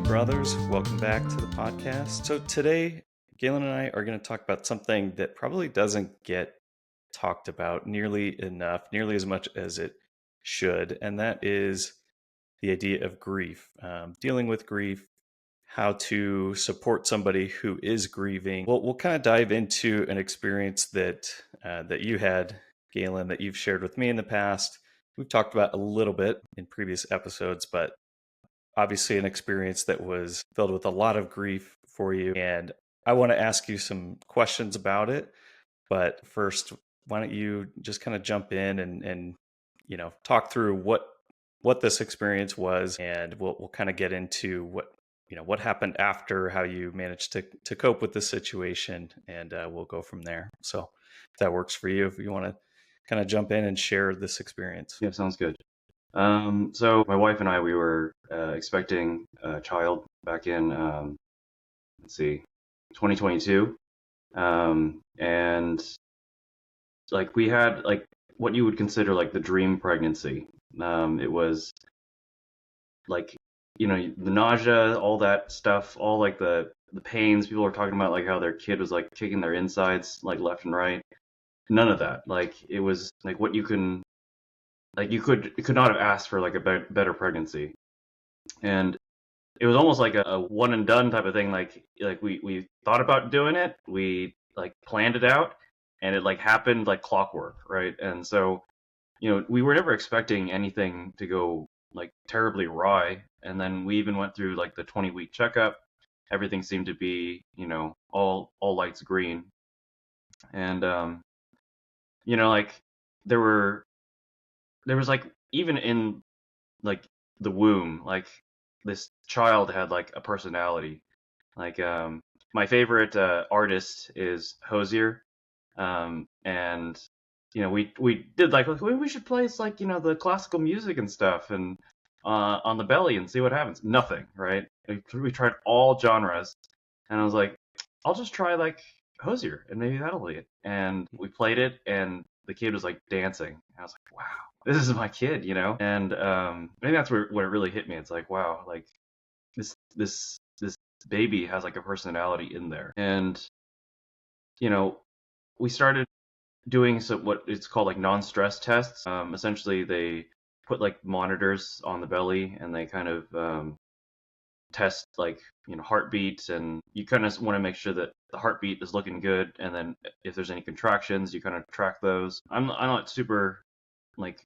brothers. Welcome back to the podcast. So today, Galen and I are going to talk about something that probably doesn't get talked about nearly enough, nearly as much as it should, and that is the idea of grief, dealing with grief, how to support somebody who is grieving. We'll kind of dive into an experience that that you had, Galen, that you've shared with me in the past. We've talked about a little bit in previous episodes, but obviously an experience that was filled with a lot of grief for you. And I want to ask you some questions about it. But first, why don't you just kind of jump in and talk through what this experience was, and we'll kind of get into what happened after, how you managed to cope with the situation, and we'll go from there. So if that works for you, if you want to kind of jump in and share this experience. Yeah, sounds good. So my wife and I, we were expecting a child back in, 2022. And like we had like what you would consider like the dream pregnancy. It was like, the nausea, all that stuff, all like the pains. People were talking about like how their kid was like kicking their insides like left and right. None of that. Like it was like what you can like you could not have asked for like a better pregnancy. And it was almost like a one and done type of thing. Like we thought about doing it, we like planned it out, and it like happened like clockwork, right? And so we were never expecting anything to go like terribly awry. And then we even went through like the 20-week checkup. Everything seemed to be all lights green. And like there was like even in like the womb, like this child had like a personality. Like my favorite artist is Hosier. And we did like we should play like the classical music and stuff and on the belly and see what happens. Nothing, right? We tried all genres, and I was like, I'll just try like Hosier and maybe that'll be it. And we played it, and the kid was like dancing. And I was like, wow, this is my kid, And maybe that's where it really hit me. It's like, wow, like this baby has like a personality in there. And we started doing what it's called like non-stress tests. Essentially, they put like monitors on the belly, and they kind of test like heartbeats, and you kind of want to make sure that the heartbeat is looking good. And then if there's any contractions, you kind of track those. I'm not super like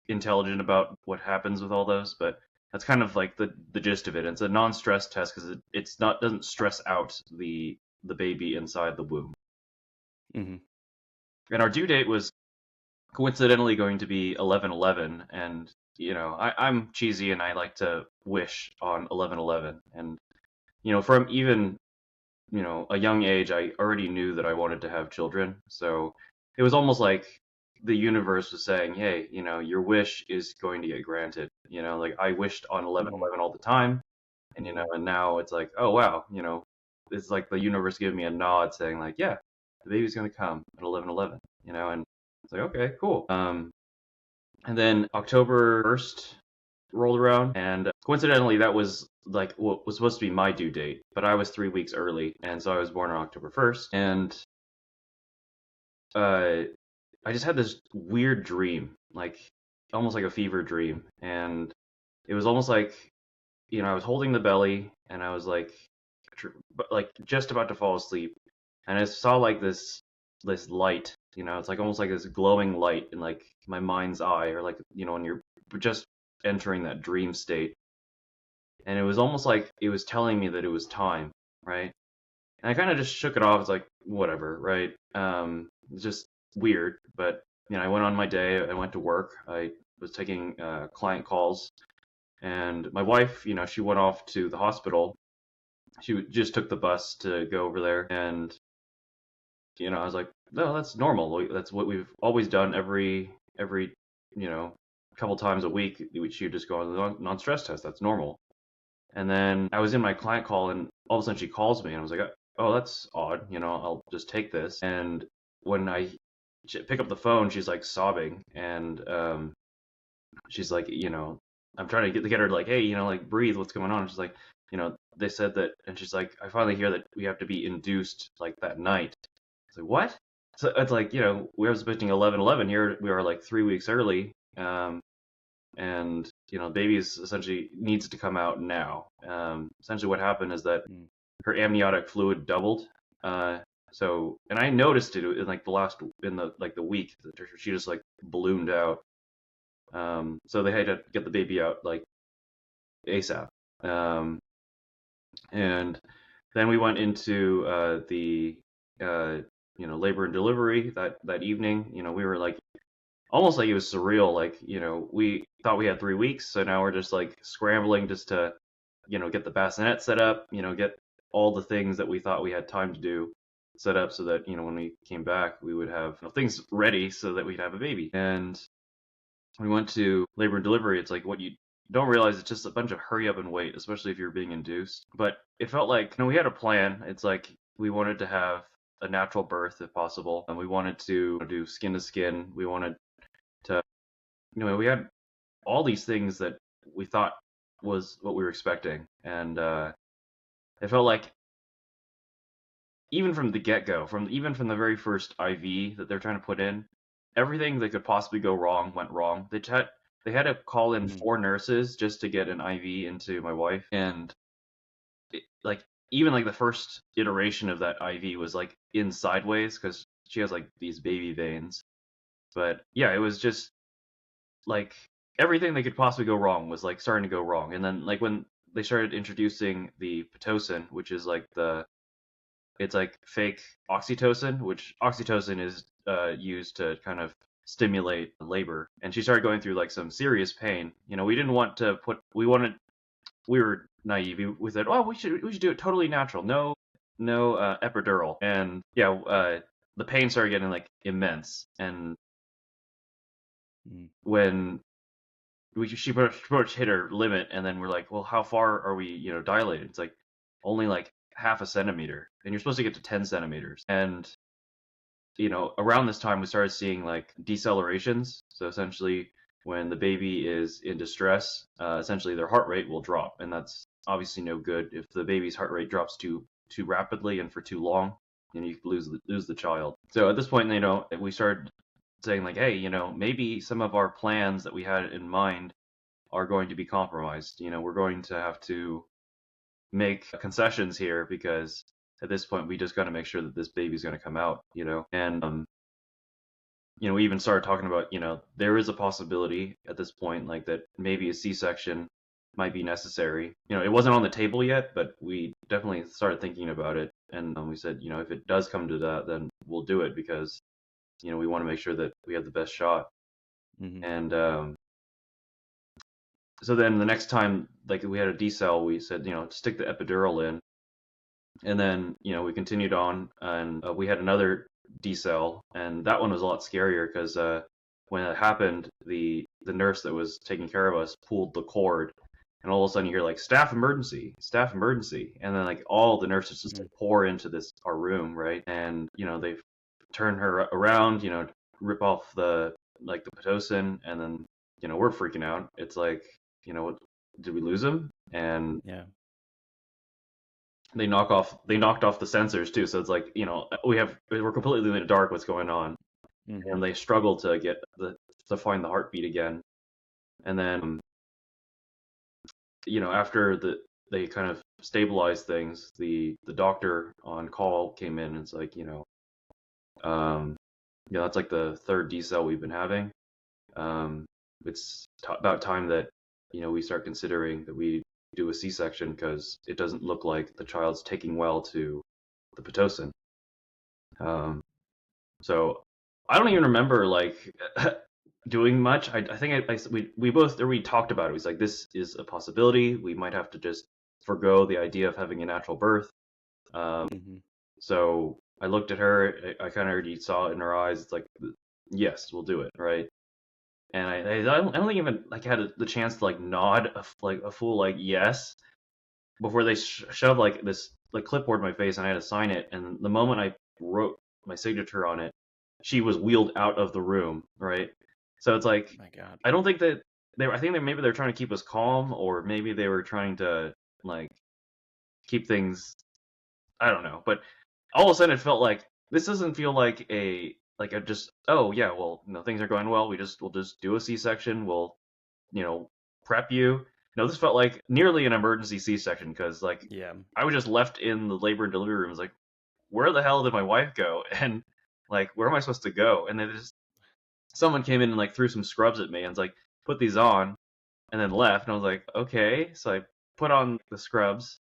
intelligent about what happens with all those, but that's kind of like the gist of it. It's a non-stress test because it's not doesn't stress out the baby inside the womb. Mm-hmm. And our due date was coincidentally going to be 11/11, and I'm cheesy and I like to wish on 11/11, and from even a young age I already knew that I wanted to have children. So it was almost like the universe was saying, hey, your wish is going to get granted. Like I wished on 11/11 all the time, and and now it's like, oh wow, it's like the universe giving me a nod saying like, yeah, the baby's going to come at 11/11, and it's like, okay, cool. And then October 1st rolled around, and coincidentally that was like what was supposed to be my due date, but I was 3 weeks early, and so I was born on October 1st. And I just had this weird dream, like almost like a fever dream, and it was almost like I was holding the belly, and I was like just about to fall asleep, and I saw like this light. It's like almost like this glowing light in like my mind's eye, or like when you're just entering that dream state. And it was almost like it was telling me that it was time, right? And I kind of just shook it off. It's like whatever, right? It's just weird, but I went on my day. I went to work. I was taking client calls, and my wife, she went off to the hospital. She just took the bus to go over there, and I was like, no, that's normal. That's what we've always done every couple times a week. She would just go on the non-stress test. That's normal. And then I was in my client call, and all of a sudden she calls me, and I was like, oh, that's odd. I'll just take this. And when I pick up the phone, she's like sobbing, and she's like, I'm trying to get her to like, hey, like breathe. What's going on? And she's like, they said that, and she's like, I finally hear that we have to be induced like that night. It's like, what? So it's like, we were expecting 11:11. Here we are like 3 weeks early. And baby is essentially needs to come out now. Essentially what happened is that Mm. her amniotic fluid doubled. Uh, and I noticed it in like the week that she just like ballooned out. So they had to get the baby out like ASAP. Um, and then we went into the uh, labor and delivery that evening. We were like almost like it was surreal. Like we thought we had 3 weeks, so now we're just like scrambling just to get the bassinet set up. Get all the things that we thought we had time to do set up so that when we came back we would have things ready so that we'd have a baby. And we went to labor and delivery. It's like what you don't realize, it's just a bunch of hurry up and wait, especially if you're being induced. But it felt like we had a plan. It's like we wanted to have a natural birth if possible, and we wanted to do skin to skin. We wanted to, we had all these things that we thought was what we were expecting, and it felt like even from the get go, even from the very first IV that they're trying to put in, everything that could possibly go wrong went wrong. They had to call in Mm. 4 nurses just to get an IV into my wife, and like even like the first iteration of that IV was like in sideways because she has like these baby veins. But yeah, it was just like everything that could possibly go wrong was like starting to go wrong. And then like when they started introducing the pitocin, which is like it's like fake oxytocin, which oxytocin is used to kind of stimulate labor. And she started going through like some serious pain. We didn't want to we were naive. We said, oh, we should do it totally natural. No epidural. And yeah, the pain started getting like immense. And Mm. when she pretty much hit her limit, and then we're like, well, how far are we, dilated? It's like only like half a centimeter, and you're supposed to get to 10 centimeters. And around this time we started seeing like decelerations. So essentially, when the baby is in distress, essentially their heart rate will drop, and that's obviously no good. If the baby's heart rate drops too rapidly and for too long, you lose the child. So at this point, we started saying like, hey, maybe some of our plans that we had in mind are going to be compromised. We're going to have to make concessions here because at this point we just got to make sure that this baby's going to come out. And we even started talking about, there is a possibility at this point, like that maybe a C-section might be necessary. It wasn't on the table yet, but we definitely started thinking about it. And we said, if it does come to that, then we'll do it because, we want to make sure that we have the best shot. Mm-hmm. And so then the next time, like we had a decel, we said, stick the epidural in. And then, we continued on, and we had another decel, and that one was a lot scarier because when it happened, the nurse that was taking care of us pulled the cord, and all of a sudden you hear like staff emergency, and then like all the nurses just Mm. like, pour into this our room, right? And they turn her around, rip off the pitocin, and then we're freaking out. It's like, what, did we lose him? And Yeah. they knocked off the sensors too, so it's like we're completely in the dark what's going on. Mm-hmm. And they struggle to find the heartbeat again. And then after they kind of stabilized things, the doctor on call came in and it's like, um that's like the third decel we've been having. It's about time that we start considering that we do a C-section because it doesn't look like the child's taking well to the pitocin. Um, so I don't even remember like doing much. I think we talked about it. It was like, this is a possibility. We might have to just forego the idea of having a natural birth. Um, Mm-hmm. so I looked at her. I kind of already saw it in her eyes. It's like, yes, we'll do it, right? And I don't think even like had the chance to like nod like a full like yes before they shoved like this like clipboard in my face, and I had to sign it. And the moment I wrote my signature on it, she was wheeled out of the room, right? So it's like, My God. I don't think that I think that maybe they're trying to keep us calm, or maybe they were trying to like keep things. I don't know, but all of a sudden it felt like this doesn't feel like a just, oh yeah, well, things are going well. We'll just do a C-section. We'll, you know prep you. No, this felt like nearly an emergency C-section because like Yeah. I was just left in the labor and delivery room. It's like, where the hell did my wife go? And like, where am I supposed to go? And then just someone came in and like threw some scrubs at me and was like, put these on, and then left. And I was like, okay. So I put on the scrubs,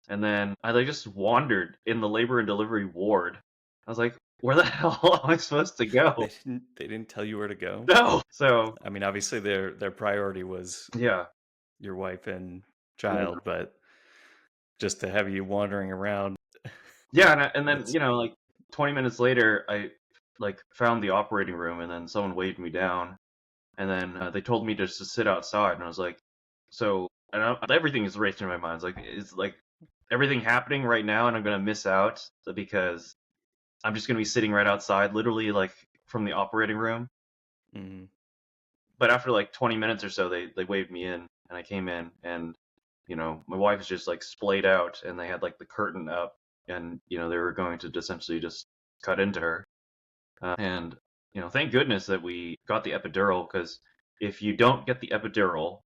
and then I like just wandered in the labor and delivery ward. I was like, where the hell am I supposed to go? They didn't tell you where to go. No. So I mean, obviously their priority was yeah, your wife and yeah, child, but just to have you wandering around, yeah. And then that's like 20 minutes later, I like found the operating room, and then someone waved me down, and then they told me just to sit outside, and I was like, so, and everything is racing in my mind. It's like, is like everything happening right now, and I'm gonna miss out because I'm just gonna be sitting right outside, literally like from the operating room. mm, But after like 20 minutes or so, they waved me in, and I came in, and my wife is just like splayed out, and they had like the curtain up, and they were going to essentially just cut into her. And thank goodness that we got the epidural, because if you don't get the epidural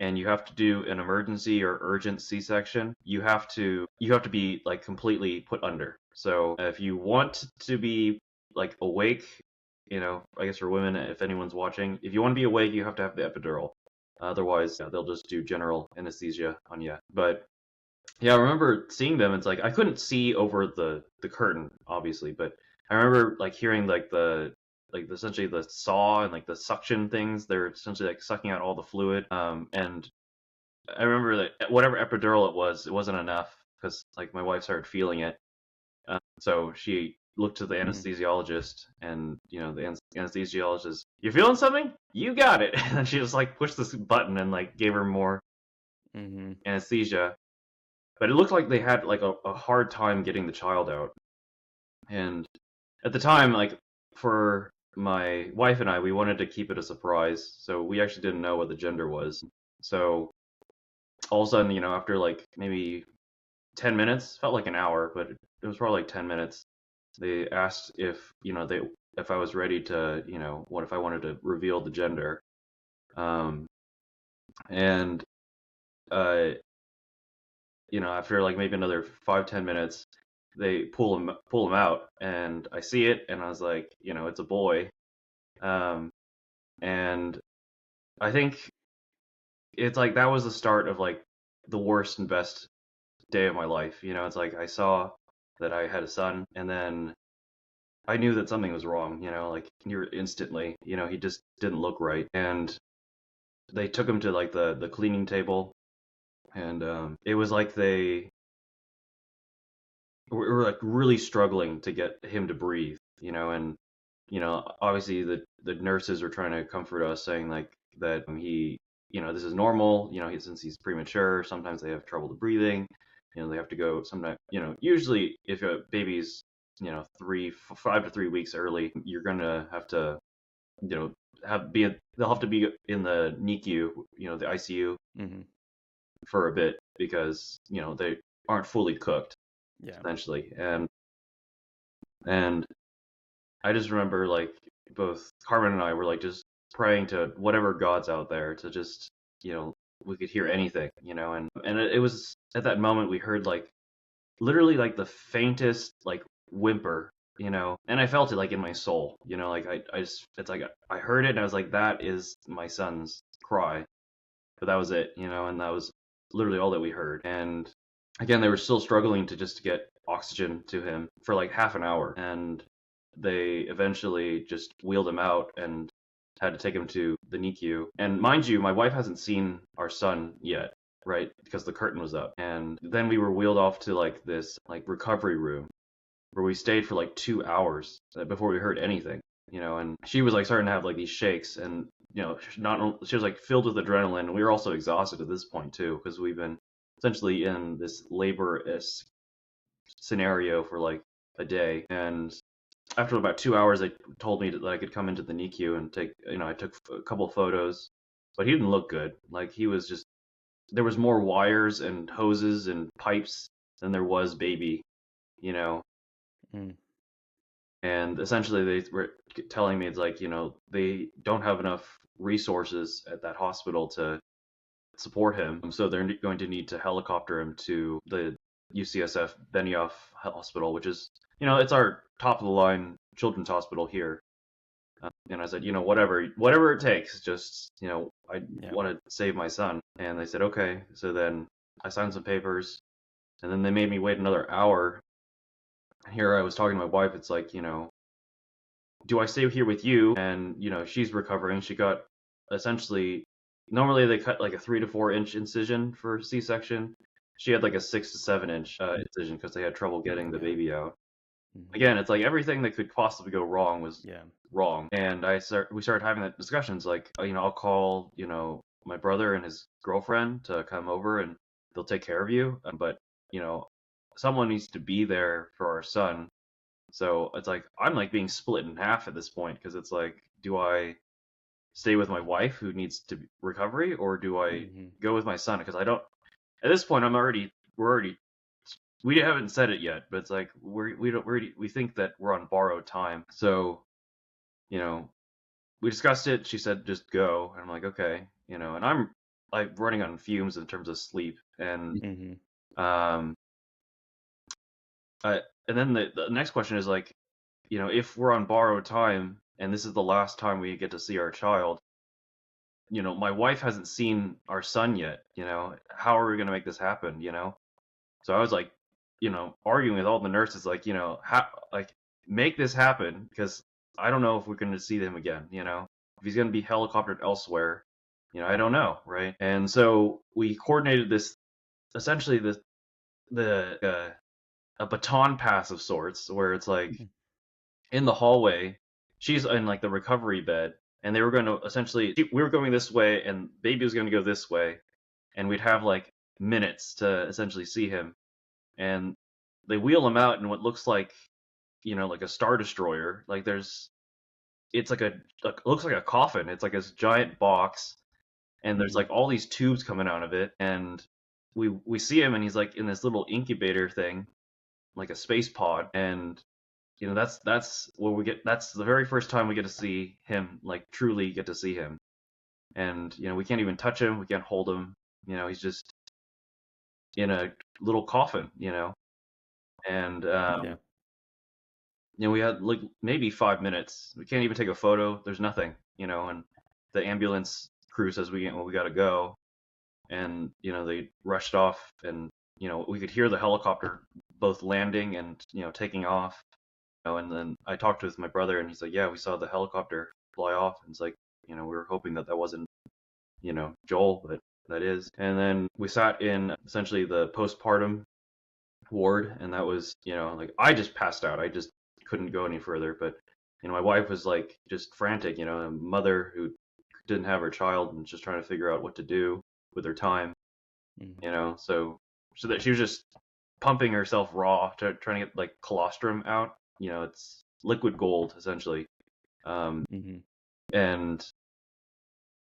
and you have to do an emergency or urgent C-section, you have to be like completely put under. So if you want to be like awake, I guess for women, if anyone's watching, if you want to be awake, you have to have the epidural. Otherwise, they'll just do general anesthesia on you. But yeah, I remember seeing them. It's like I couldn't see over the curtain, obviously, but I remember like hearing essentially the saw and like the suction things. They're essentially like sucking out all the fluid. And I remember that whatever epidural it wasn't enough because like my wife started feeling it. So she looked to the mm, anesthesiologist, and the anesthesiologist, "You feeling something? You got it." And she just like pushed this button and like gave her more mm-hmm, anesthesia. But it looked like they had like a hard time getting the child out. And at the time, like for my wife and I, we wanted to keep it a surprise, so we actually didn't know what the gender was. So all of a sudden, after like maybe 10 minutes, felt like an hour, but it was probably like 10 minutes. They asked if I was ready to, what if I wanted to reveal the gender. Um, and uh, after like maybe another 5-10 minutes, they pull him out, and I see it, and I was like, it's a boy. Um, and I think it's like that was the start of like the worst and best day of my life. It's like I saw that I had a son, and then I knew that something was wrong. Like you're instantly, he just didn't look right, and they took him to like the cleaning table, and it was like they were like really struggling to get him to breathe. And obviously the nurses were trying to comfort us, saying like that he, this is normal. Since he's premature, sometimes they have trouble breathing. They have to go sometimes. Usually if a baby's 5 to 3 weeks early, you're gonna have to you know they'll have to be in the NICU, the ICU mm-hmm, for a bit because they aren't fully cooked yeah, essentially. And I just remember like both Carmen and I were like just praying to whatever gods out there to just we could hear anything, and it was at that moment we heard like literally like the faintest like whimper, and I felt it like in my soul, like I just it's like I heard it and I was like, that is my son's cry. But that was it, and that was literally all that we heard. And again, they were still struggling to just get oxygen to him for like half an hour, and they eventually just wheeled him out and had to take him to the NICU. And mind you, my wife hasn't seen our son yet, right? Because the curtain was up. And then we were wheeled off to like this like recovery room where we stayed for like 2 hours before we heard anything. And she was like starting to have like these shakes, and not she was like filled with adrenaline, and we were also exhausted at this point too because we've been essentially in this labor-esque scenario for like a day. And after about 2 hours, they told me that I could come into the NICU and take, I took a couple photos, but he didn't look good. Like he was just, there was more wires and hoses and pipes than there was baby, you know. Mm. And essentially they were telling me it's like, they don't have enough resources at that hospital to support him, so they're going to need to helicopter him to the UCSF Benioff Hospital, which is, it's our top of the line children's hospital here. And I said, whatever it takes, just, I Yeah. want to save my son. And they said, okay. So then I signed some papers, and then they made me wait another hour. And here I was talking to my wife. It's like, do I stay here with you? And, she's recovering. She got essentially, normally they cut like a 3 to 4 inch incision for C-section. She had like a 6 to 7 inch incision because they had trouble getting the Yeah. baby out. Hmm. Again, it's like everything that could possibly go wrong was Yeah. wrong. And we started having that discussions like, I'll call, my brother and his girlfriend to come over and they'll take care of you. But, you know, someone needs to be there for our son. So it's like I'm like being split in half at this point because it's like, do I stay with my wife who needs to recovery, or do I Hmm. go with my son? Because I don't. At this point, we're already we haven't said it yet, but it's like we don't we think that we're on borrowed time. So you know we discussed it. She said just go, and I'm like okay, and I'm like running on fumes in terms of sleep, and Hmm. um, and then the next question is like, if we're on borrowed time and this is the last time we get to see our child, my wife hasn't seen our son yet, how are we going to make this happen, So I was like, arguing with all the nurses, like, how, like, make this happen because I don't know if we're going to see him again, if he's going to be helicoptered elsewhere, I don't know, right? And so we coordinated this, essentially the a baton pass of sorts, where it's like in the hallway, she's in like the recovery bed, and they were going to essentially, we were going this way, and baby was going to go this way, and we'd have like minutes to essentially see him. And they wheel him out in what looks like, like a star destroyer. Like it's like looks like a coffin. It's like this giant box, and there's Hmm. like all these tubes coming out of it, and we see him, and he's like in this little incubator thing, like a space pod, and that's where we get that's the very first time we get to see him, like truly get to see him. And we can't even touch him, we can't hold him, he's just in a little coffin, and Yeah. we had like maybe 5 minutes, we can't even take a photo, there's nothing, and the ambulance crew says we gotta go, and they rushed off, and we could hear the helicopter both landing and taking off. And then I talked with my brother, and he's like, "Yeah, we saw the helicopter fly off." And it's like, we were hoping that wasn't, Joel, but that is. And then we sat in essentially the postpartum ward, and that was, like I just passed out. I just couldn't go any further. But my wife was like just frantic. A mother who didn't have her child and just trying to figure out what to do with her time. Hmm. So that she was just pumping herself raw, trying to get like colostrum out. It's liquid gold essentially. Um, Hmm. and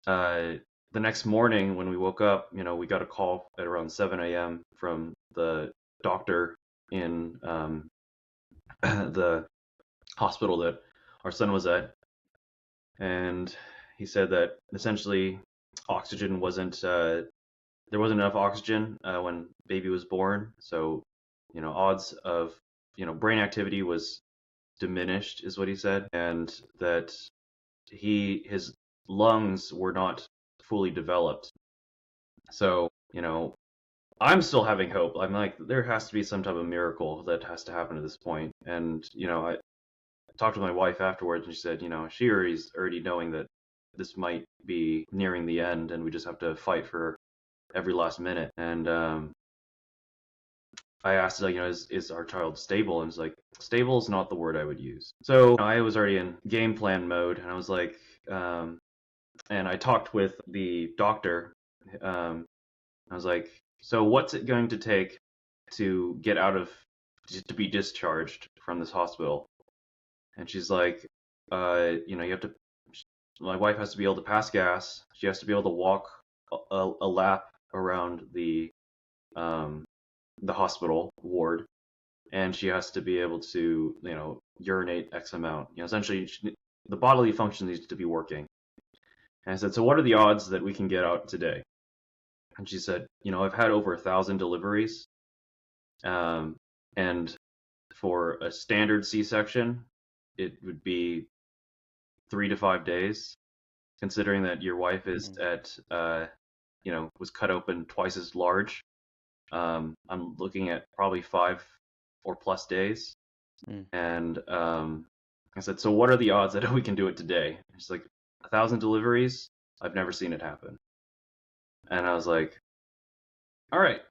the next morning when we woke up, we got a call at around 7 a.m. from the doctor in the hospital that our son was at, and he said that essentially oxygen wasn't there wasn't enough oxygen when baby was born, so odds of brain activity was diminished, is what he said, and that his lungs were not fully developed. So, I'm still having hope. I'm like, there has to be some type of miracle that has to happen at this point. And, I talked to my wife afterwards, and she said, she already knowing that this might be nearing the end, and we just have to fight for every last minute. And I asked, like, is our child stable? And it's like, stable is not the word I would use. So I was already in game plan mode, and I was like, and I talked with the doctor. I was like, so what's it going to take to get out of, to be discharged from this hospital? And she's like, you have to, my wife has to be able to pass gas. She has to be able to walk a lap around the the hospital ward, and she has to be able to, urinate X amount. Essentially, the bodily function needs to be working. And I said, so what are the odds that we can get out today? And she said, I've had over 1,000 deliveries, and for a standard C-section, it would be 3 to 5 days, considering that your wife is Mm. was cut open twice as large. I'm looking at probably 5 or plus days. Mm. And I said, so what are the odds that we can do it today? She's like, 1,000 deliveries? I've never seen it happen. And I was like, all right.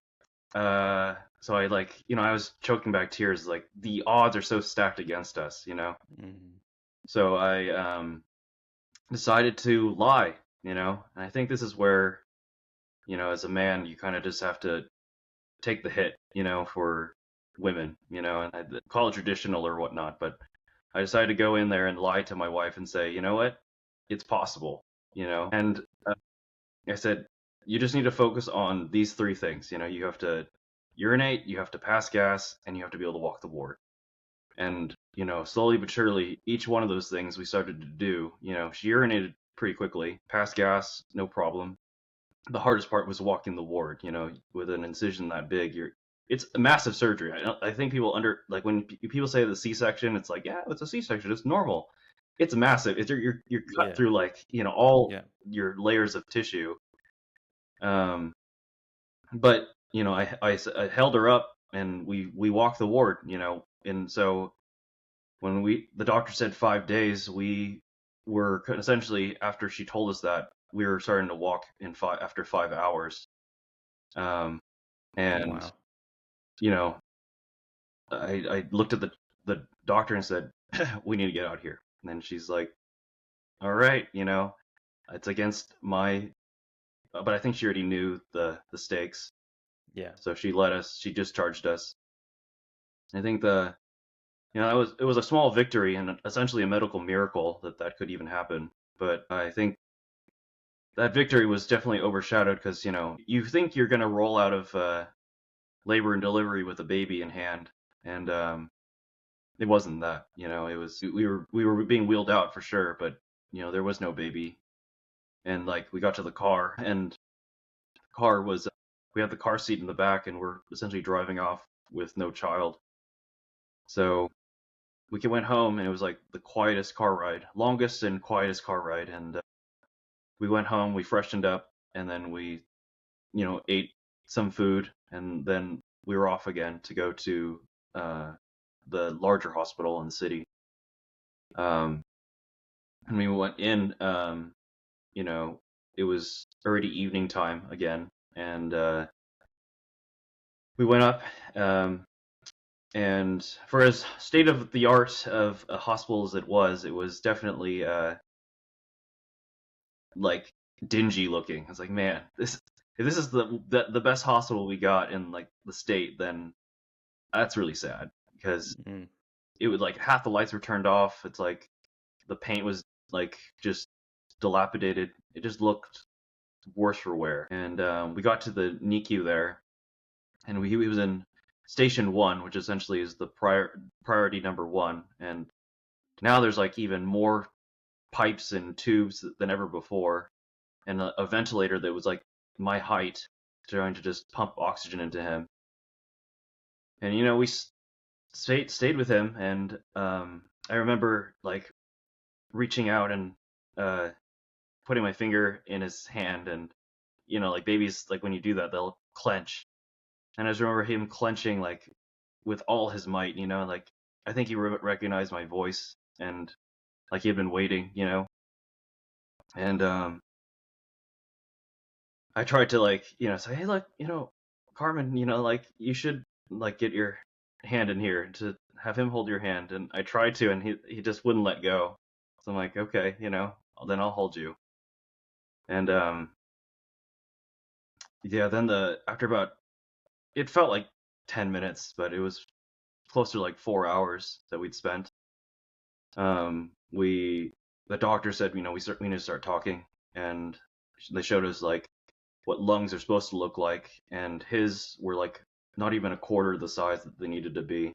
So I was choking back tears. Like the odds are so stacked against us. Mm. So I decided to lie. And I think this is where, as a man, you kind of just have to take the hit, for women, and I call it traditional or whatnot. But I decided to go in there and lie to my wife and say, you know what, it's possible. And I said, you just need to focus on these three things. You have to urinate, you have to pass gas, and you have to be able to walk the ward. And, slowly but surely, each one of those things we started to do. She urinated pretty quickly, passed gas, no problem. The hardest part was walking the ward. With an incision that big, it's a massive surgery. I think people like when people say the C-section, it's like, yeah, it's a C-section, it's normal. It's massive. You're cut Yeah. through like all Yeah. your layers of tissue. Um, but I held her up and we walked the ward. And so when the doctor said 5 days, we were essentially, after she told us that, we were starting to walk after 5 hours. And Wow. you know, I looked at the doctor and said, "We need to get out here." And then she's like, "All right, it's against my," but I think she already knew the stakes, Yeah. so she let us. She discharged us. I think it was a small victory and essentially a medical miracle that could even happen. But I think that victory was definitely overshadowed because you think you're gonna roll out of labor and delivery with a baby in hand, and it wasn't that. It was we were being wheeled out for sure, but there was no baby. And like we got to the car, and the car was we had the car seat in the back, and we're essentially driving off with no child. So we went home, and it was like the quietest car ride, longest and quietest car ride. And we went home, we freshened up, and then we ate some food, and then we were off again to go to the larger hospital in the city. Um, and we went in. You know, it was already evening time again, and we went up. And for as state of the art of a hospital as it was definitely like dingy looking. It's like, man, if this is the best hospital we got in like the state, then that's really sad because Mm. it was like half the lights were turned off. It's like the paint was like just dilapidated. It just looked worse for wear. And we got to the NICU there, and he was in station one, which essentially is the priority number one. And now there's like even more pipes and tubes than ever before, and a ventilator that was like my height, trying to just pump oxygen into him. And we stayed with him, and I remember like reaching out and uh, putting my finger in his hand, and like babies, like when you do that, they'll clench. And I just remember him clenching like with all his might, like I think he recognized my voice, and like he had been waiting. And I tried to like say, hey, look, Carmen, like you should like get your hand in here to have him hold your hand. And I tried to, and he just wouldn't let go. So I'm like, okay, then I'll hold you. And yeah, then after about, it felt like 10 minutes, but it was closer to like 4 hours that we'd spent. The doctor said, we need to start talking, and they showed us like what lungs are supposed to look like, and his were like not even a quarter the size that they needed to be.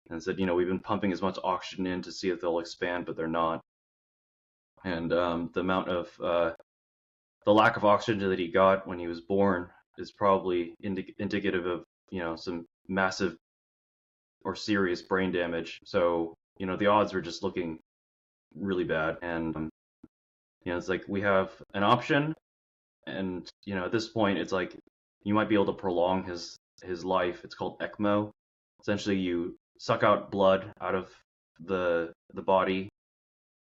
And said, we've been pumping as much oxygen in to see if they'll expand, but they're not. And the lack of oxygen that he got when he was born is probably indicative of some massive or serious brain damage. So the odds are just looking really bad. And it's like we have an option, and at this point it's like you might be able to prolong his life. It's called ECMO. Essentially, you suck out blood out of the body,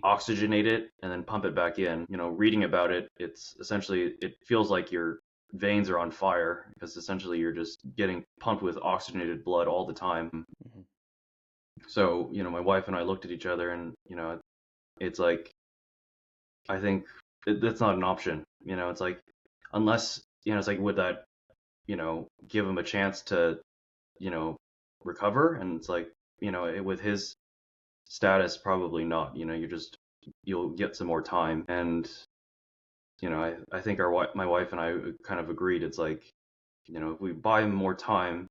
oxygenate it, and then pump it back in. Reading about it, it's essentially, it feels like your veins are on fire because essentially you're just getting pumped with oxygenated blood all the time. Mhm. So, my wife and I looked at each other, and it's like, I think that's not an option. It's like, unless, it's like, would that, give him a chance to, you know, recover? And it's like, with his status, probably not. You'll get some more time. And, I think my wife and I kind of agreed. It's like, if we buy him more time,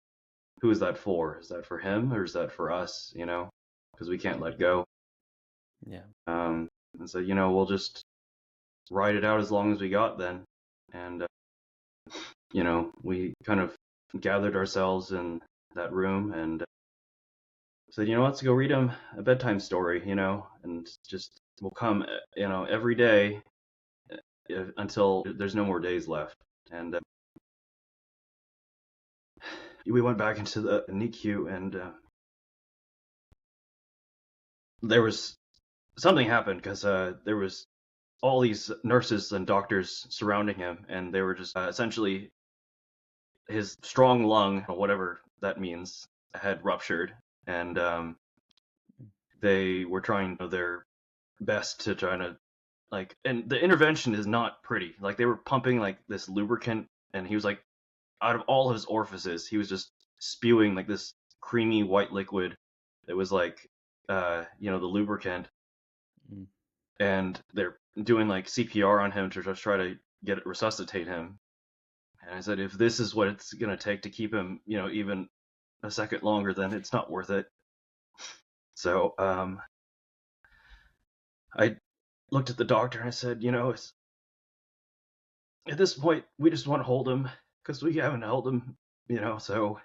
who is that for? Is that for him, or is that for us? Because we can't let go. Yeah. And so, we'll just ride it out as long as we got then. And, we kind of gathered ourselves in that room and said, let's go read him a bedtime story, and just we'll come, every day until there's no more days left. And we went back into the NICU, and there was something happened because there was all these nurses and doctors surrounding him, and they were just essentially, his strong lung, or whatever that means, had ruptured, and they were trying their best to try to, like, and the intervention is not pretty. Like, they were pumping like this lubricant, and he was like, out of all his orifices, he was just spewing like this creamy white liquid that was like, the lubricant. Mm. And they're doing like CPR on him to just try to resuscitate him. And I said, if this is what it's gonna take to keep him, even a second longer, then it's not worth it. So I looked at the doctor and I said, at this point, we just want to hold him because we haven't held him, so,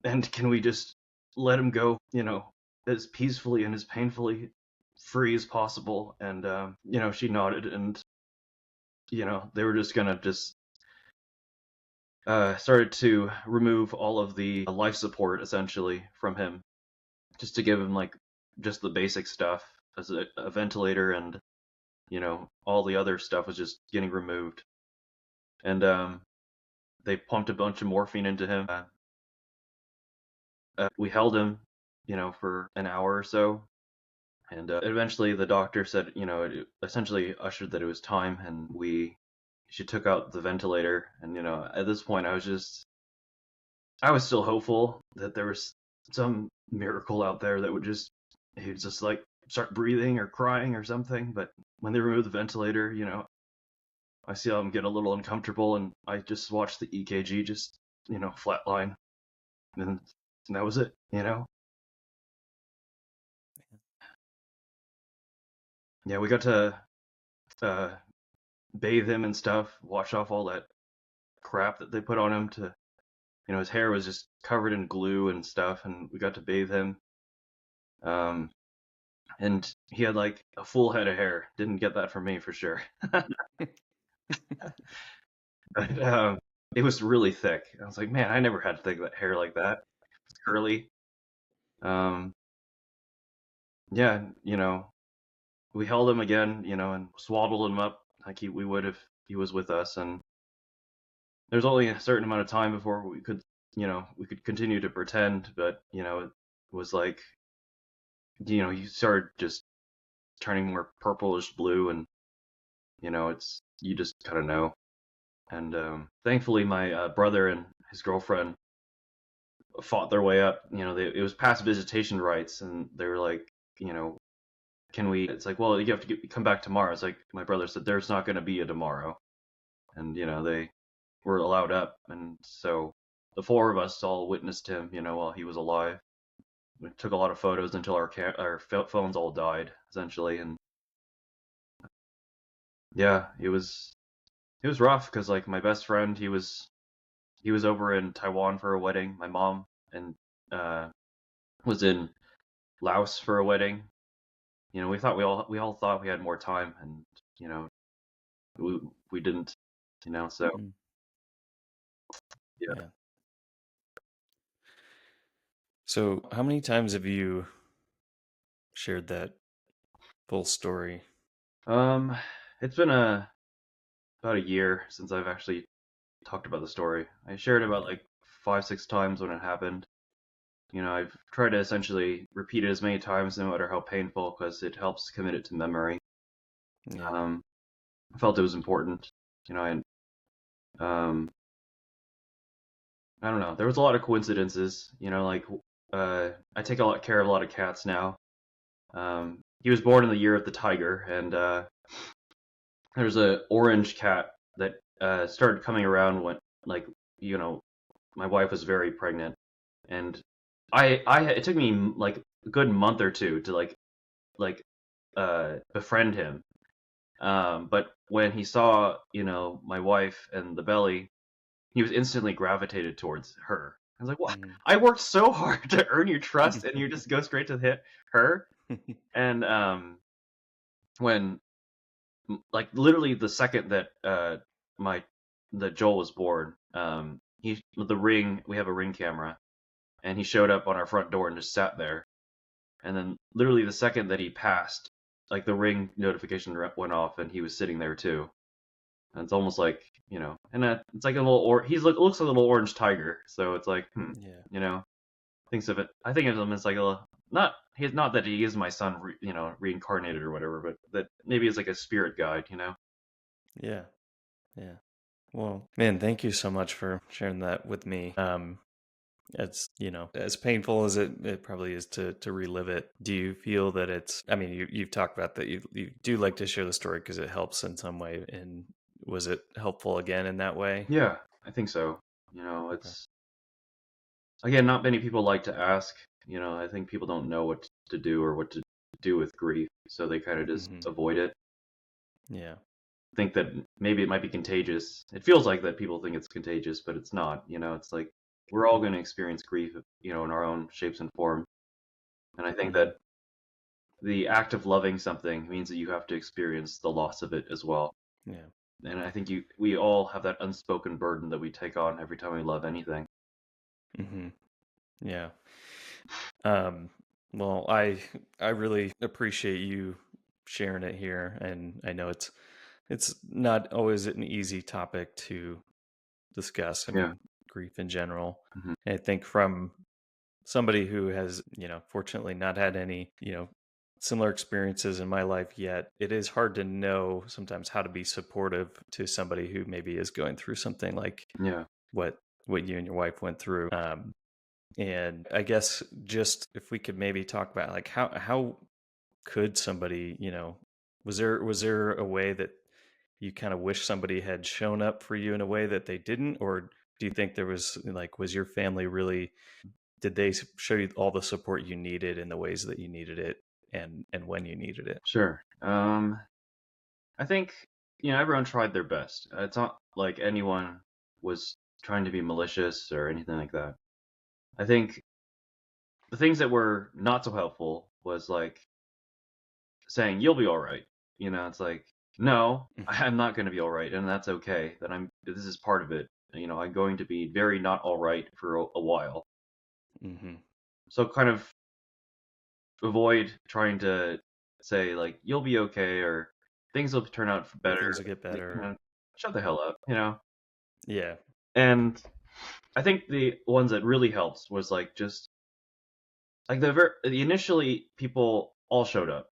and can we just let him go, as peacefully and as painfully free as possible? And, she nodded, and, they were just gonna just started to remove all of the life support essentially from him, just to give him like just the basic stuff, as a ventilator, and all the other stuff was just getting removed. And they pumped a bunch of morphine into him. We held him, for an hour or so, and eventually the doctor said, it essentially ushered that it was time, and she took out the ventilator. And at this point, I was still hopeful that there was some miracle out there that would he'd just like start breathing or crying or something. But when they removed the ventilator, I see him get a little uncomfortable, and I just watched the EKG just, flatline. And that was it, Yeah, we got to uh, bathe him and stuff, wash off all that crap that they put on him to, his hair was just covered in glue and stuff, and we got to bathe him. Um, and he had like a full head of hair. Didn't get that from me for sure. But it was really thick. I was like, man, I never had thick hair like that. It's curly. Um, yeah, we held him again, and swaddled him up like we would if he was with us. And there's only a certain amount of time before we could continue to pretend, but it was like, you started just turning more purplish blue, and you just kind of know. And thankfully, my brother and his girlfriend fought their way up. It was past visitation rights, and they were like, can we? It's like, well, you have to come back tomorrow. It's like my brother said, there's not going to be a tomorrow, and they were allowed up, and so the four of us all witnessed him, while he was alive. We took a lot of photos until our phones all died essentially, and yeah, it was rough because like my best friend, he was over in Taiwan for a wedding. My mom and uh, was in Laos for a wedding. We all thought we had more time, and you know we didn't. So Mm. yeah. Yeah. So, how many times have you shared that full story? Um, it's been about a year since I've actually talked about the story. I shared it about Okay. like 5, 6 times when it happened. I've tried to essentially repeat it as many times, no matter how painful, because it helps commit it to memory. Yeah. Um, I felt it was important. And I don't know. There was a lot of coincidences. Like I take a lot care of a lot of cats now. He was born in the year of the tiger, and there's a orange cat that started coming around when, like, you know, my wife was very pregnant, and it took me like a good month or two to befriend him. But when he saw, my wife and the belly, he was instantly gravitated towards her. I was like, "What? Mhm. I worked so hard to earn your trust, and you just go straight to hit her." And when like literally the second that my that Joel was born, he with the ring, we have a ring camera, and he showed up on our front door and just sat there. And then literally the second that he passed, like the ring notification went off, and he was sitting there too. And it's almost like, and it's like a little looks like a little orange tiger. So it's like, Yeah. you know, thinks of it. I think of him as like not that he is my son, reincarnated or whatever, but that maybe it's like a spirit guide. Yeah. Yeah. Well, man, thank you so much for sharing that with me. It's, as painful as it probably is to relive it. Do you feel that it's, I mean, you've talked about that you do like to share the story because it helps in some way. And was it helpful again in that way? Yeah, I think so. Okay. It's again, not many people like to ask. I think people don't know what to do or what to do with grief, so they kind of just Hmm. avoid it. Yeah. Think that maybe it might be contagious. It feels like that people think it's contagious, but it's not. It's like we're all going to experience grief, in our own shapes and forms. And I think Hmm. that the act of loving something means that you have to experience the loss of it as well. Yeah. And I think we all have that unspoken burden that we take on every time we love anything. Hmm. Yeah. Um, well, I really appreciate you sharing it here, and I know it's not always an easy topic to discuss. I Yeah. mean, grief in general. Hmm. And I think from somebody who has, fortunately not had any, similar experiences in my life yet, it is hard to know sometimes how to be supportive to somebody who maybe is going through something like Yeah. what you and your wife went through. And I guess just if we could maybe talk about like how could somebody, was there a way that you kind of wish somebody had shown up for you in a way that they didn't, or do you think there was like was your family really, did they show you all the support you needed in the ways that you needed it and when you needed it? Sure. I think, everyone tried their best. It's not like anyone was trying to be malicious or anything like that. I think the things that were not so helpful was like saying you'll be all right. It's like no, I'm not going to be all right, and that's okay. This is part of it. I'm going to be very not all right for a while. Mm-hmm. So kind of avoid trying to say like you'll be okay or things will turn out Things better. will get Like, better. shut the hell up. Yeah. And I think the ones that really helped was like just like the initially people all showed up,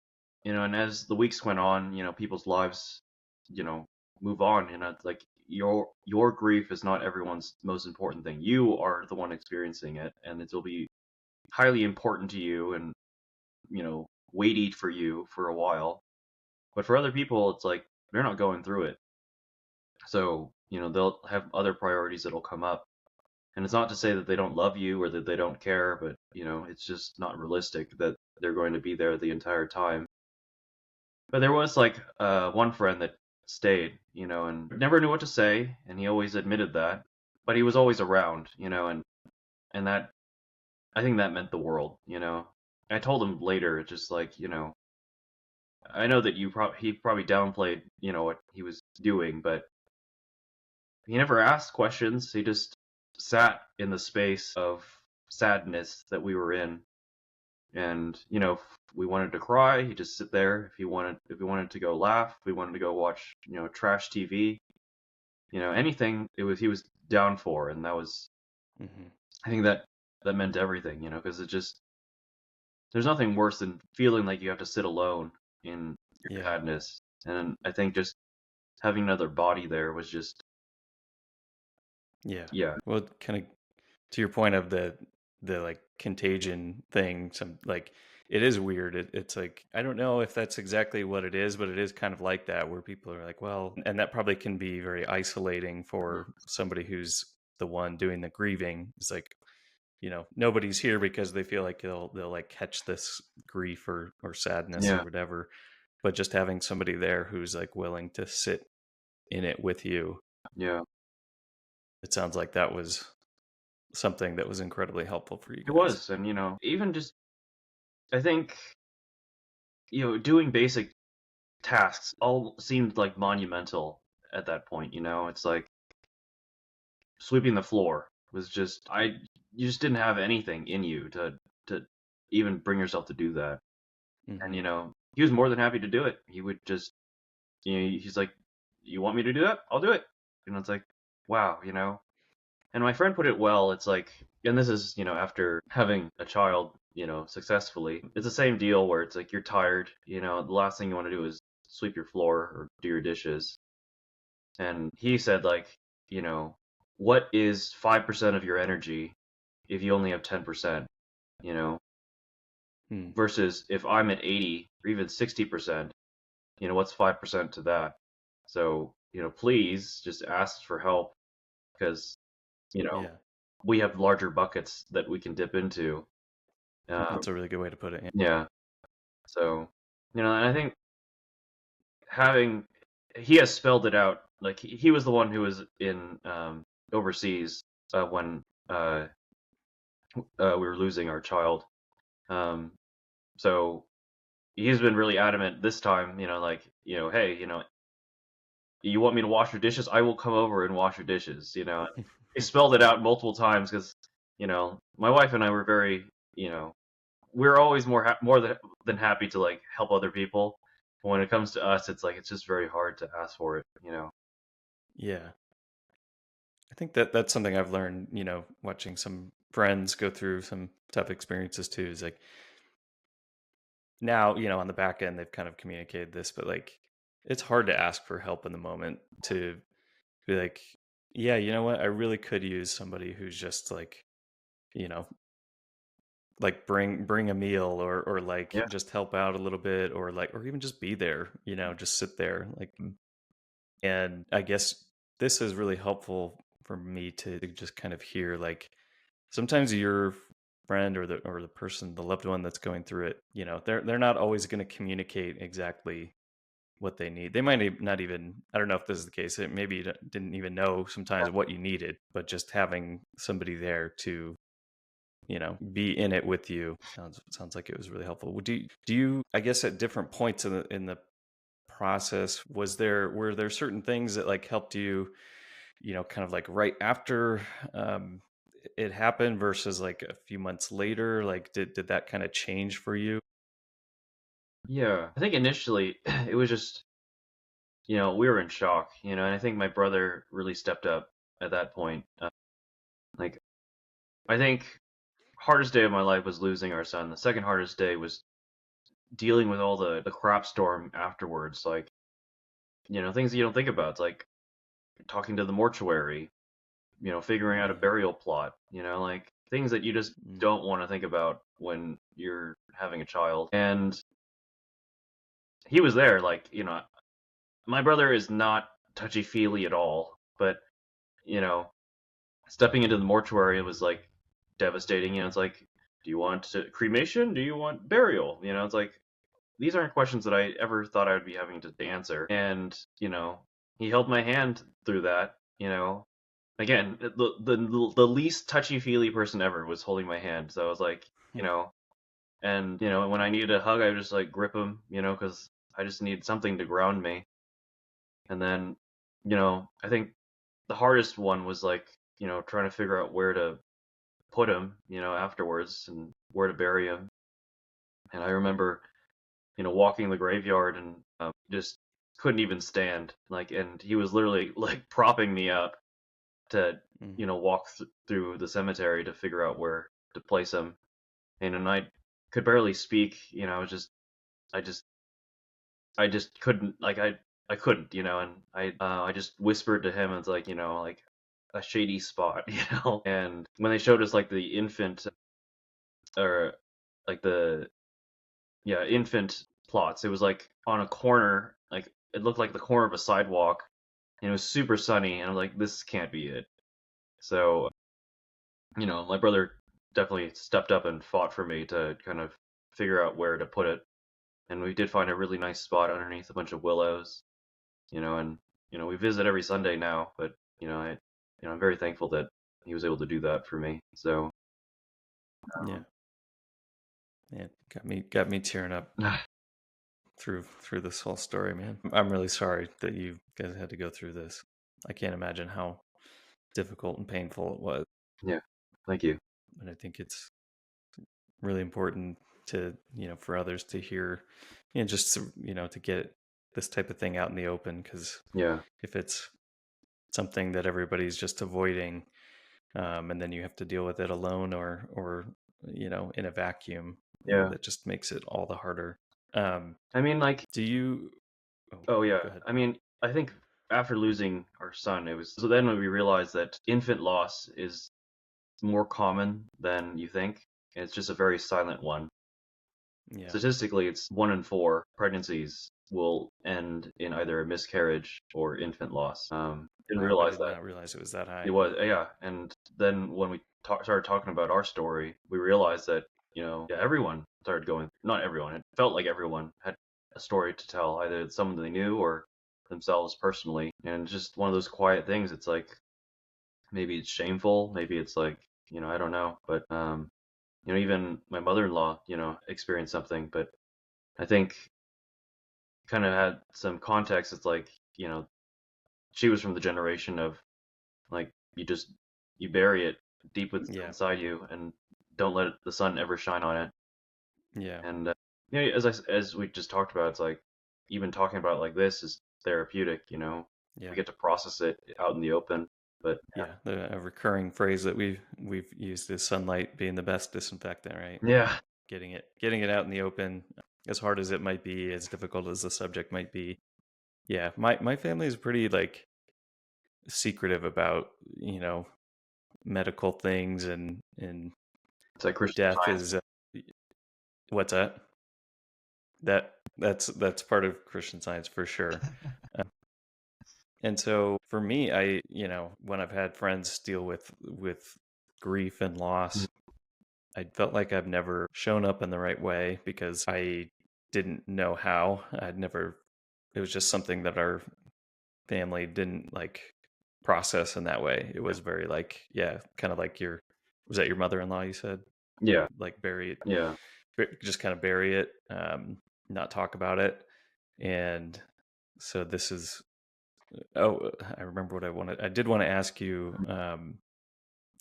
and as the weeks went on, people's lives, you know, move on. It's like your grief is not everyone's most important thing. You are the one experiencing it, and it will be highly important to you and weighty for you for a while. But for other people, it's like they're not going through it, so they'll have other priorities that'll come up. And it's not to say that they don't love you or that they don't care, but it's just not realistic that they're going to be there the entire time. But there was like one friend that stayed, and never knew what to say, and he always admitted that, but he was always around, and that I think that meant the world. I told him later, just like, I know that he probably downplayed, what he was doing, but he never asked questions. He just sat in the space of sadness that we were in. And, if we wanted to cry, he'd just sit there. If we wanted to go laugh, if we wanted to go watch, trash TV, anything he was down for. And that was, Hmm. I think that meant everything, because there's nothing worse than feeling like you have to sit alone in your Yeah. sadness. And I think just having another body there was just, Yeah. yeah, Well, kind of to your point of the like contagion thing, some like it is weird. It's like I don't know if that's exactly what it is, but it is kind of like that where people are like, well, and that probably can be very isolating for somebody who's the one doing the grieving. It's like, nobody's here because they feel like they'll like catch this grief or sadness or yeah, whatever. But just having somebody there who's like willing to sit in it with you, yeah. it sounds like that was something that was incredibly helpful for you It guys. was. And, even just, I think, doing basic tasks all seemed like monumental at that point. It's like sweeping the floor was just you just didn't have anything in you to even bring yourself to do that. And Hmm. he was more than happy to do it. He would just he's like, you want me to do that? I'll do it. It's like, wow. And my friend put it well. It's like, and this is after having a child successfully, it's the same deal where it's like you're tired. The last thing you want to do is sweep your floor or do your dishes. And he said, like, you know, what is 5% of your energy if you only have 10%, you know, Hmm. versus if I'm at 80 or even 60%, what's 5% to that? So, please just ask for help because, you know, Yeah, we have larger buckets that we can dip into. that's a really good way to put it. Yeah. So, and I think having, he has spelled it out. Like, he was the one who was in overseas when we were losing our child. Um, so he's been really adamant this time, like, hey, you want me to wash your dishes? I will come over and wash your dishes. He spelled it out multiple times because, my wife and I were very, we're always more than happy to like help other people. But when it comes to us, it's like it's just very hard to ask for it. Yeah, I think that that's something I've learned. Watching some friends go through some tough experiences too. Is like now, on the back end, they've kind of communicated this, but like it's hard to ask for help in the moment to be like, yeah, you know what, I really could use somebody who's just you know, like bring a meal or like Yeah, just help out a little bit or like or even just be there, just sit there like. And I guess this is really helpful for me to just kind of hear like sometimes your friend or the person, the loved one that's going through it, they're not always going to communicate exactly what they need. They might not even, I don't know if this is the case. Maybe you didn't even know sometimes what you needed, but just having somebody there to, be in it with you sounds like it was really helpful. Do you I guess at different points in the process were there certain things that like helped you, kind of like right after um it happened versus like a few months later, like did that kind of change for you? yeah. I think initially it was just we were in shock, and I think my brother really stepped up at that point. Like I think hardest day of my life was losing our son. The second hardest day was dealing with all the crap storm afterwards. Like things that you don't think about. It's like talking to the mortuary, figuring out a Mm, burial plot, like things that you just mm, don't want to think about when you're having a child. And he was there, like, my brother is not touchy feely at all, but, you know, stepping into the mortuary was like devastating. It's like, do you want cremation? Do you want burial? It's like these aren't questions that I ever thought I would be having to answer. And he held my hand through that. Again, the least touchy feely person ever was holding my hand. So I was like, and when I needed a hug, I would just like grip him, because I just need something to ground me. And then, I think the hardest one was like, trying to figure out where to put him, afterwards and where to bury him. And I remember, walking the graveyard and just couldn't even stand. Like, and he was literally like propping me up to, Mm. walk through the cemetery to figure out where to place him. And I could barely speak. I just, I just couldn't, like, I couldn't, and I just whispered to him, and it's like, like a shady spot, And when they showed us like the infant, or like the yeah infant plots, it was like on a corner, like it looked like the corner of a sidewalk, and it was super sunny, and I'm like, this can't be it. So my brother definitely stepped up and fought for me to kind of figure out where to put it, and we did find a really nice spot underneath a bunch of willows, and we visit every Sunday now, but I'm very thankful that he was able to do that for me. So Yeah, yeah, got me tearing up through this whole story, man. I'm really sorry that you guys had to go through this. I can't imagine how difficult and painful it was, yeah, thank you. and I think it's really important to for others to hear, just to get this type of thing out in the open, because Yeah, if it's something that everybody's just avoiding, and then you have to deal with it alone, or in a vacuum, yeah. that just makes it all the harder. I mean, like, Do you? Oh, oh yeah. go ahead. I mean, I think after losing our son, it was so then when we realized that infant loss is more common than you think. And it's just a very silent one. Yeah. Statistically, it's 1 in 4 pregnancies will end in either a miscarriage or infant loss. Didn't Wow, I realize did that. not realize it was that It high. was, yeah. And then when we started talking about our story, we realized that, yeah, everyone started going, not everyone, it felt like everyone had a story to tell, either someone they knew or themselves personally. And it's just one of those quiet things. It's like, maybe it's shameful, maybe it's like, I don't know. But, even my mother-in-law, experienced something, but I think kind of had some context. It's like, she was from the generation of like, you bury it deep Yeah. inside you and don't let the sun ever shine on it. Yeah. And as we just talked about, it's like even talking about it like this is therapeutic. We Yeah. get to process it out in the open. But Yeah. A recurring phrase that we've used is sunlight being the best disinfectant, right? yeah, Getting it out in the open, as hard as it might be, as difficult as the subject might be. Yeah, my family is pretty like secretive about medical things, and it's like Christian death Science. is what's that? That's part of Christian Science for sure. And so for me, I when I've had friends deal with grief and loss, I felt like I've never shown up in the right way because I didn't know how. I'd never. It was just something that our family didn't like process in that way. It Yeah, was very like, yeah, kind of like your, was that your mother-in-law you said? yeah, Like bury it, yeah, just kind of bury it, not talk about it. And so this is, oh, I remember what I wanted. I did want to ask you,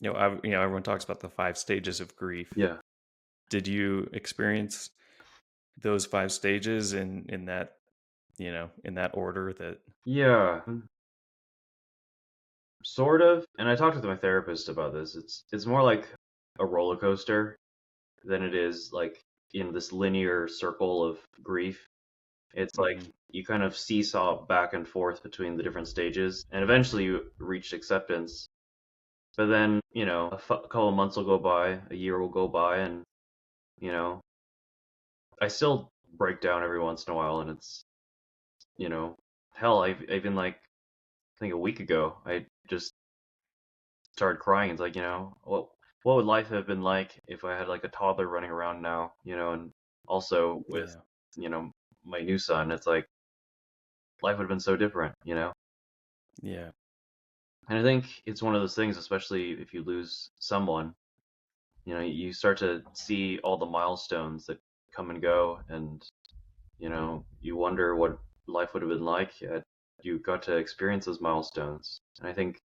everyone talks about the 5 stages of grief. yeah, Did you experience those 5 stages in that, in that order that, yeah. Sort of. And I talked with my therapist about this. It's more like a roller coaster than it is like in this linear circle of grief. It's like mhm, you kind of seesaw back and forth between the different stages, and eventually you reach acceptance. But then, couple of months will go by, a year will go by, and you know, I still break down every once in a while, and it's, you know, hell, I've even like I think a week ago, I just started crying. It's like, what would life have been like if I had like a toddler running around now, and also with, Yeah. you know, my new son, it's like life would have been so different. Yeah. And I think it's one of those things, especially if you lose someone, you start to see all the milestones that come and go, and you wonder what life would have been like had you got to experience those milestones. And I think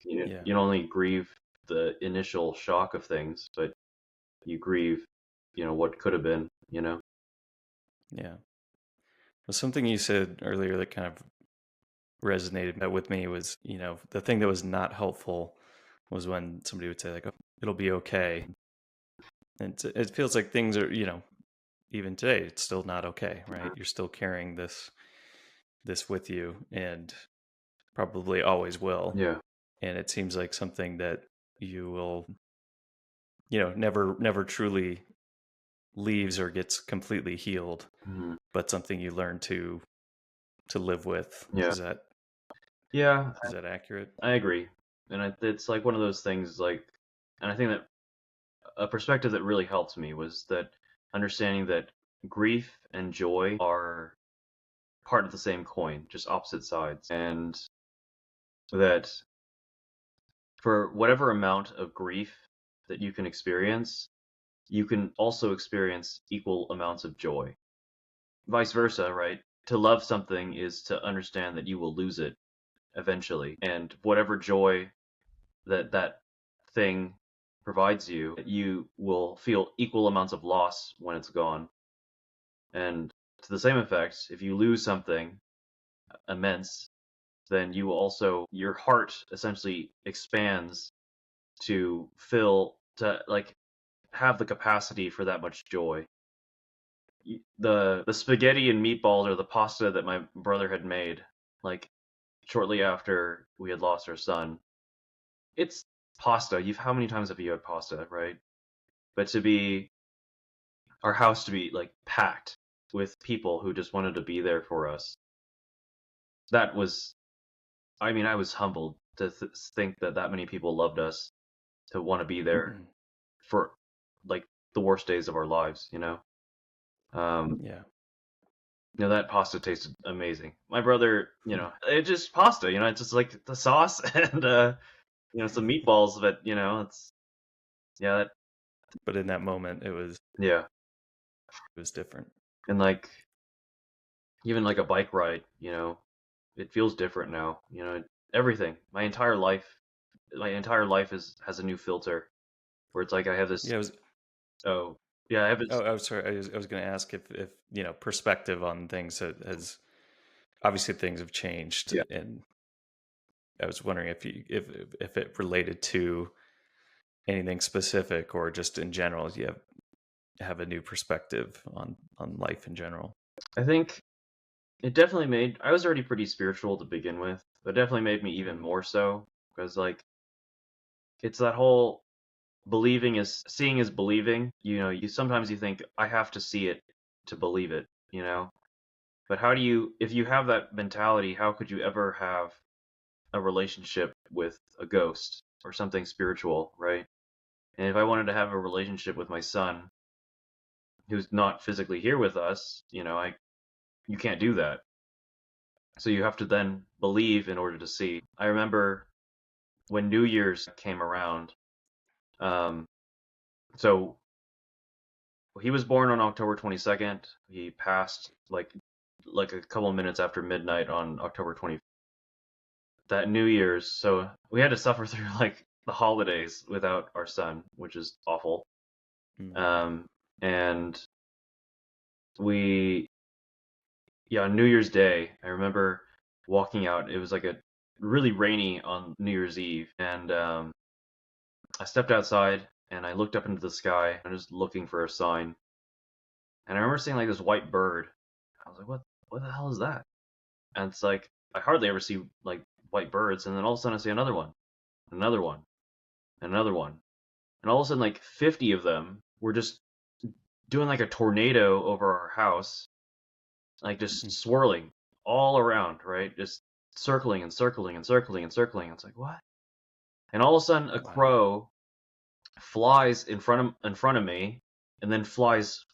Yeah. you don't only grieve the initial shock of things, but you grieve, what could have been. Yeah. Well, something you said earlier that kind of resonated with me was, the thing that was not helpful was when somebody would say like, "Oh, it'll be okay." And it feels like things are, even today, it's still not okay, right? You're still carrying this with you, and probably always will. Yeah. And it seems like something that you will, never truly leaves or gets completely healed, Mhm. but something you learn to live with. Yeah. Is that Yeah, is that accurate? I agree. And it's like one of those things, like, and I think that a perspective that really helped me was that understanding that grief and joy are part of the same coin, just opposite sides. And that for whatever amount of grief that you can experience, you can also experience equal amounts of joy. Vice versa, right? To love something is to understand that you will lose it eventually. And whatever joy that thing provides you, you will feel equal amounts of loss when it's gone. And to the same effect, if you lose something immense, then you also, your heart essentially expands to like have the capacity for that much joy. The spaghetti and meatballs, or the pasta that my brother had made, like shortly after we had lost our son, it's pasta. How many times have you had pasta, right? But to be our house to be like packed with people who just wanted to be there for us, that was, I mean, I was humbled to think that that many people loved us, to want to be there Mm. for like the worst days of our lives. Um, Yeah. that pasta tasted amazing. My brother, it's just pasta, it's just like the sauce and some meatballs, but it's, yeah, But in that moment, it was yeah. it was different. And like even like a bike ride, it feels different now. Everything. My entire life has a new filter where it's like I have this. Yeah. It was. Oh, yeah, I have Oh, this. I was sorry. I was going to ask if perspective on things has obviously things have changed, Yeah, and I was wondering if it related to anything specific or just in general. You have a new perspective on life in general. I think it definitely made. I was already pretty spiritual to begin with, but it definitely made me even Mm. more so because like it's that whole believing is seeing is believing. You sometimes you think I have to see it to believe it. But how do you, if you have that mentality, how could you ever have a relationship with a ghost or something spiritual, right? And if I wanted to have a relationship with my son, who's not physically here with us, you can't do that. So you have to then believe in order to see. I remember when New Year's came around. Um, so he was born on October 22nd. He passed like a couple of minutes after midnight on October 20th. That New Year's, so we had to suffer through like the holidays without our son, which is awful. Mm. Um, and we, yeah, on New Year's Day, I remember walking out. It was like a really rainy on New Year's Eve, and I stepped outside and I looked up into the sky. I'm just looking for a sign, and I remember seeing like this white bird. I was like, "What the hell is that?" And it's like I hardly ever see like white birds, and then all of a sudden I see another one, another one, and another one, and all of a sudden like 50 of them were just doing like a tornado over our house, like just Mm. swirling all around, right? Just circling and circling and circling and circling. It's like, what? and all of a sudden a Wow. crow flies in front of me, and then flies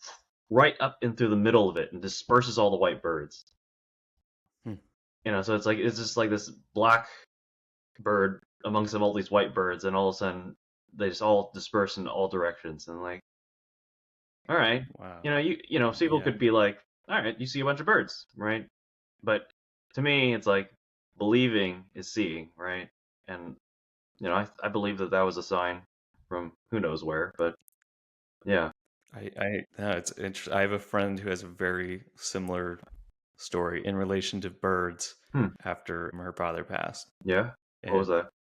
right up in through the middle of it and disperses all the white birds. Hmm. So it's just like this black bird amongst all these white birds, and all of a sudden they just all disperse in all directions. And like, all right, Wow. some people Yeah. could be like, all right, you see a bunch of birds, right? But to me, it's like believing is seeing, right? And I believe that was a sign from who knows where, but yeah. It's interesting. I have a friend who has a very similar story in relation to birds Hmm. after her father passed, Yeah. What was and that?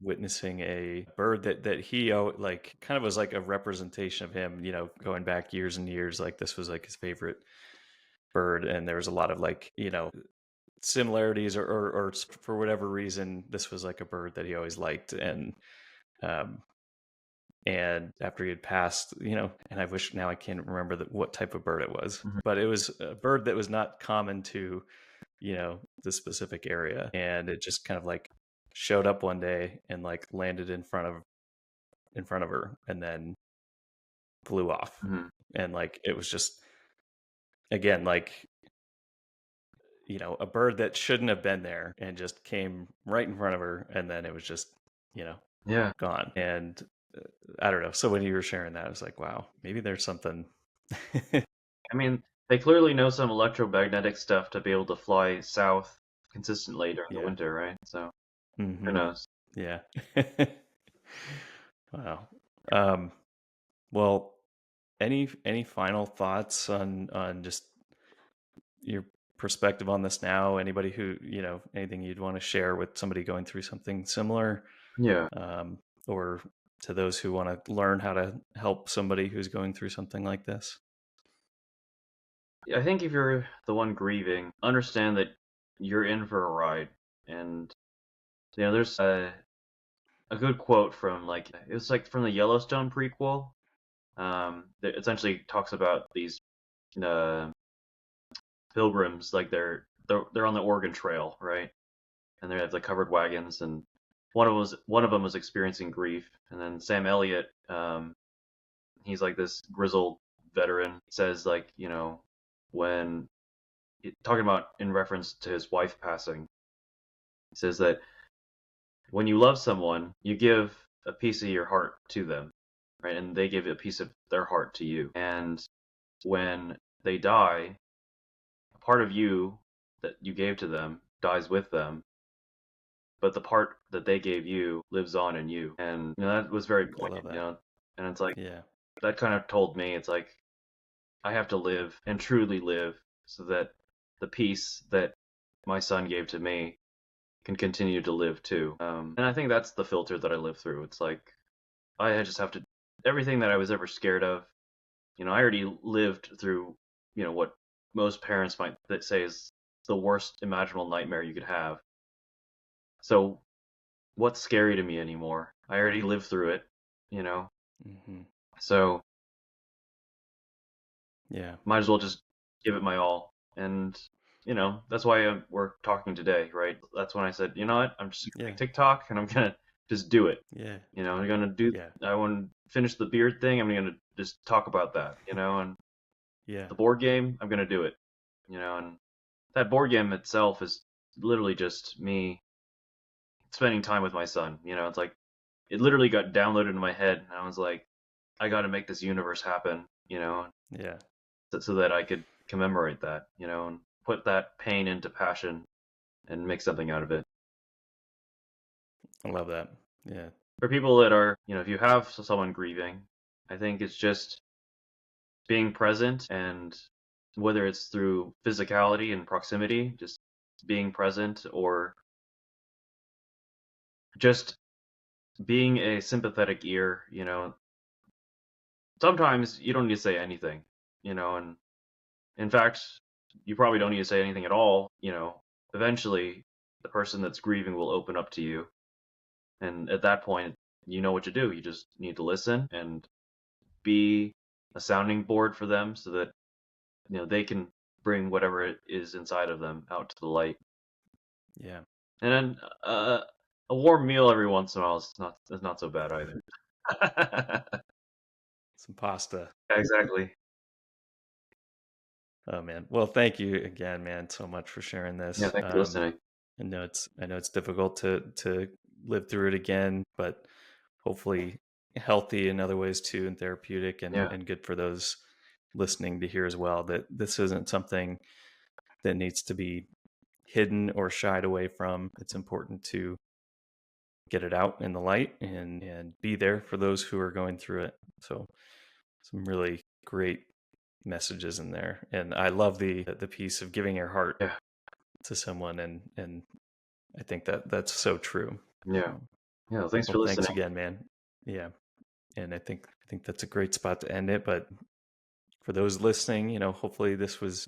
witnessing a bird that he like kind of was like a representation of him, going back years and years. Like this was like his favorite bird, and there was a lot of like similarities, or for whatever reason, this was like a bird that he always liked, um, and after he had passed, and I wish now I can't remember what type of bird it was, Mhm. but it was a bird that was not common to the specific area, and it just kind of like showed up one day and like landed in front of her and then flew off, Mhm. and like it was just, again, like a bird that shouldn't have been there and just came right in front of her, and then it was just you know Yeah. gone. And I don't know, so when you were sharing that, I was like, wow, maybe there's something. I mean, they clearly know some electromagnetic stuff to be able to fly south consistently during the Yeah. winter, right? So who Hmm. knows? Yeah. Wow. um well, any final thoughts on just your perspective on this now? Anybody who, anything you'd want to share with somebody going through something similar, Yeah. or to those who want to learn how to help somebody who's going through something like this? I think if you're the one grieving, understand that you're in for a ride. And there's a good quote from like it was like from the Yellowstone prequel. That essentially talks about these uh, pilgrims, like they're on the Oregon Trail, right? And they have the covered wagons, and one of them was experiencing grief, and then Sam Elliott, he's like this grizzled veteran, says like when talking about in reference to his wife passing, he says that when you love someone, you give a piece of your heart to them, right? And they give a piece of their heart to you. And when they die, a part of you that you gave to them dies with them, but the part that they gave you lives on in you. And that was very I love that. poignant. And it's like Yeah. that kind of told me it's like I have to live and truly live so that the peace that my son gave to me can continue to live too. And I think that's the filter that I live through. It's like I just have to everything that I was ever scared of. I already lived through what most parents might say is the worst imaginable nightmare you could have. So what's scary to me anymore? I already lived through it, you know. Hmm. So Yeah. might as well just give it my all. And that's why we're talking today, right? That's when I said, you know what? I'm just gonna Yeah. make TikTok and I'm gonna just do it. Yeah. I'm gonna do. Yeah. I want to finish the beard thing. I'm gonna just talk about that, and Yeah. the board game. I'm gonna do it, and that board game itself is literally just me spending time with my son. It's like it literally got downloaded in my head, and I was like, I got to make this universe happen, Yeah. so that I could commemorate that, and put that pain into passion and make something out of it. I love that. Yeah. For people that are, if you have someone grieving, I think it's just being present, and whether it's through physicality and proximity, just being present, or just being a sympathetic ear. Sometimes you don't need to say anything, and in fact, you probably don't need to say anything at all. Eventually the person that's grieving will open up to you, and at that point, you know what to do. You just need to listen and be a sounding board for them so that they can bring whatever it is inside of them out to the light. Yeah. And then a warm meal every once in a while is not so bad either. Some pasta. Exactly. Oh man. Well, thank you again, man, so much for sharing Yeah, this. thanks for listening. I know it's difficult to live through it again, but hopefully healthy in other ways too, and therapeutic, Yeah, and good for those listening to hear as well, that this isn't something that needs to be hidden or shied away from. It's important to get it out in the light and be there for those who are going through it. So some really great messages in there. And I love the piece of giving your heart yeah, to someone, and I think that that's so true. yeah, So, yeah. Well, thanks well, for thanks listening. again, man. Yeah. And I think that's a great spot to end it. But for those listening, hopefully this was,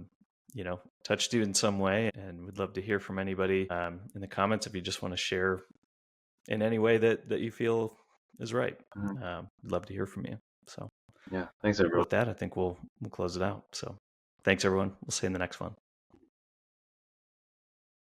touched you in some way, and would love to hear from anybody in the comments if you just want to share in any way that you feel is right. Mhm. Love to hear from you. So Yeah, thanks everyone. with that, I think we'll close it out. So thanks everyone. We'll see you in the next one.